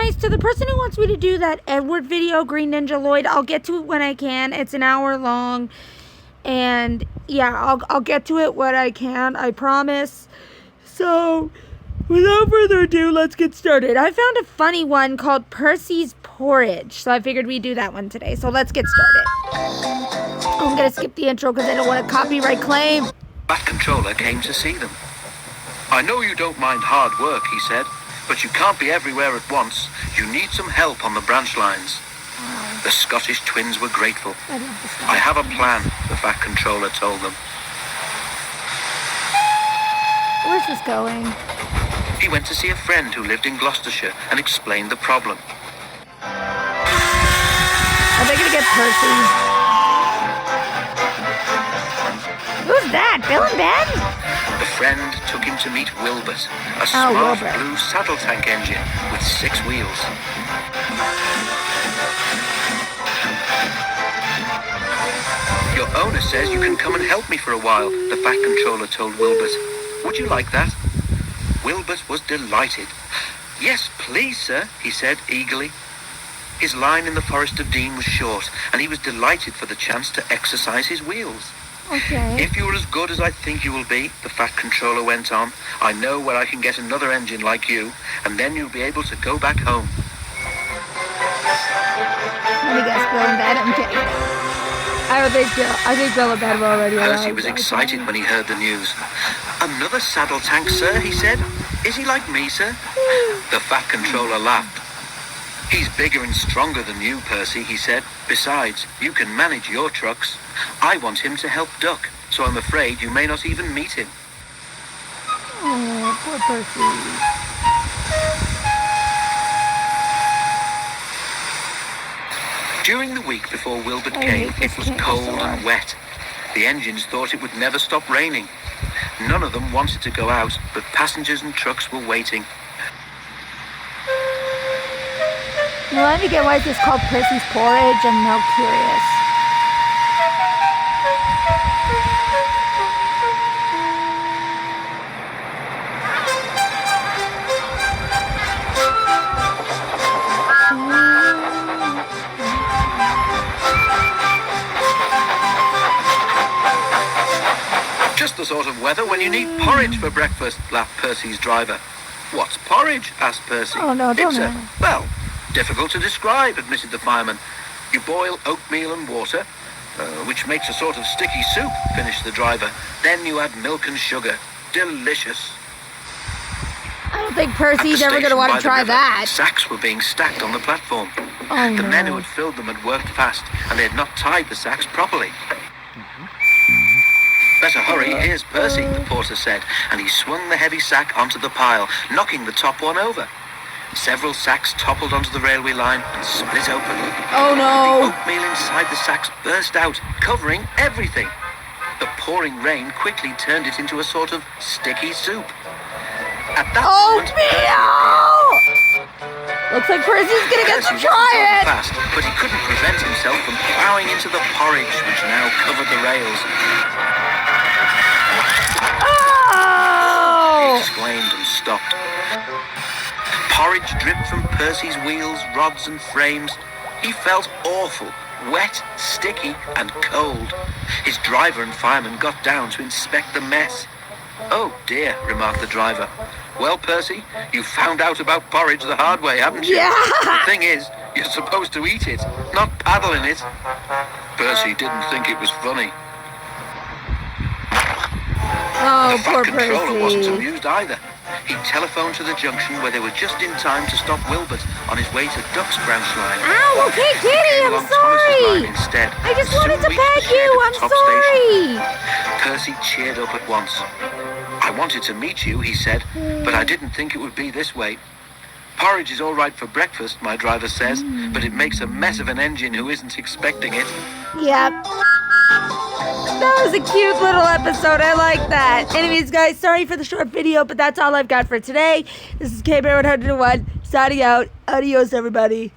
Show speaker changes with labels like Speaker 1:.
Speaker 1: guys, to the person who wants me to do that Edward video, Green Ninja Lloyd, I'll get to it when I can. It's an hour long. And yeah, I'll get to it when I can, I promise. So, without further ado, let's get started. I found a funny one called Percy's porridge. So I figured we'd do that one today. So let's get started. I'm going to skip the intro because I don't want a copyright claim.
Speaker 2: That controller came to see them. "I know you don't mind hard work," he said, "but you can't be everywhere at once. You need some help on the branch lines." The Scottish twins were grateful. "I have a plan," the fat controller told them.
Speaker 1: Where's this going?
Speaker 2: He went to see a friend who lived in Gloucestershire and explained the problem.
Speaker 1: Are they going to get Percy? Who's that? Bill and Ben?
Speaker 2: The friend took him to meet Wilbert, a smart
Speaker 1: Wilbur.
Speaker 2: blue saddle tank engine with 6 wheels. "Your owner says you can come and help me for a while," the fat controller told Wilbert. "Would you like that?" Wilbert was delighted. "Yes, please, sir," he said eagerly. His line in the Forest of Dean was short, and he was delighted for the chance to exercise his wheels.
Speaker 1: Okay.
Speaker 2: "If you are as good as I think you will be," the fat controller went on, "I know where I can get another engine like you, and then you'll be able to go back home."
Speaker 1: Let me guess, Bill and Ben. I'm kidding. I don't think Bill. I think Bill and Ben were already alive.
Speaker 2: Percy was excited when he heard the news. "Another saddle tank, sir," he said. "Is he like me, sir?" The fat controller laughed. "He's bigger and stronger than you, Percy," he said. "Besides, you can manage your trucks. I want him to help Duck, so I'm afraid you may not even meet him."
Speaker 1: Oh, poor Percy.
Speaker 2: During the week before Wilbert came, it was cold and wet. The engines thought it would never stop raining. None of them wanted to go out, but passengers and trucks were waiting.
Speaker 1: Now let me get why this is called Percy's porridge. I'm now curious.
Speaker 2: "Just the sort of weather when you need porridge for breakfast," laughed Percy's driver. "What's porridge?" asked Percy.
Speaker 1: Oh, no, don't know.
Speaker 2: Well, difficult to describe," admitted the fireman. "You boil oatmeal and water, which makes a sort of sticky soup," finished the driver. "Then you add milk and sugar. Delicious."
Speaker 1: I don't think Percy's ever going to want to try that.
Speaker 2: Sacks were being stacked on the platform.
Speaker 1: Oh,
Speaker 2: The men who
Speaker 1: no.
Speaker 2: had filled them had worked fast, and they had not tied the sacks properly. "Better hurry, here's Percy," the porter said, and he swung the heavy sack onto the pile, knocking the top one over. Several sacks toppled onto the railway line and split open.
Speaker 1: Oh,
Speaker 2: The
Speaker 1: no.
Speaker 2: oatmeal inside the sacks burst out, covering everything. The pouring rain quickly turned it into a sort of sticky soup. At that moment, Percy appeared.
Speaker 1: Looks like Percy's going to get to
Speaker 2: Percy
Speaker 1: try
Speaker 2: wasn't going
Speaker 1: it.
Speaker 2: fast, but he couldn't prevent himself from plowing into the porridge, which now covered the rails. He
Speaker 1: Oh!
Speaker 2: exclaimed and stopped. Porridge dripped from Percy's wheels, rods and frames. He felt awful, wet, sticky and cold. His driver and fireman got down to inspect the mess. "Oh dear," remarked the driver. "Well, Percy, you found out about porridge the hard way, haven't you?
Speaker 1: Yeah.
Speaker 2: The thing is, you're supposed to eat it, not paddle in it." Percy didn't think it was funny.
Speaker 1: Oh,
Speaker 2: The
Speaker 1: poor
Speaker 2: fat controller wasn't
Speaker 1: Percy.
Speaker 2: amused either. He telephoned to the junction where they were just in time to stop Wilbert on his way to Duck's branch line.
Speaker 1: Ow, okay,
Speaker 2: He
Speaker 1: Kitty,
Speaker 2: came
Speaker 1: I'm
Speaker 2: along Thomas's line
Speaker 1: sorry.
Speaker 2: instead.
Speaker 1: I just
Speaker 2: and
Speaker 1: wanted
Speaker 2: soon
Speaker 1: to
Speaker 2: reached the
Speaker 1: pet
Speaker 2: shed
Speaker 1: you.
Speaker 2: at
Speaker 1: I'm
Speaker 2: the top station.
Speaker 1: sorry.
Speaker 2: Percy cheered up at once. "I wanted to meet you," he said, "but I didn't think it would be this way. Porridge is all right for breakfast, my driver says, but it makes a mess of an engine who isn't expecting it."
Speaker 1: Yep. That was a cute little episode. I like that. Anyways, guys, sorry for the short video, but that's all I've got for today. This is K-Bear 101, signing out. Adios, everybody.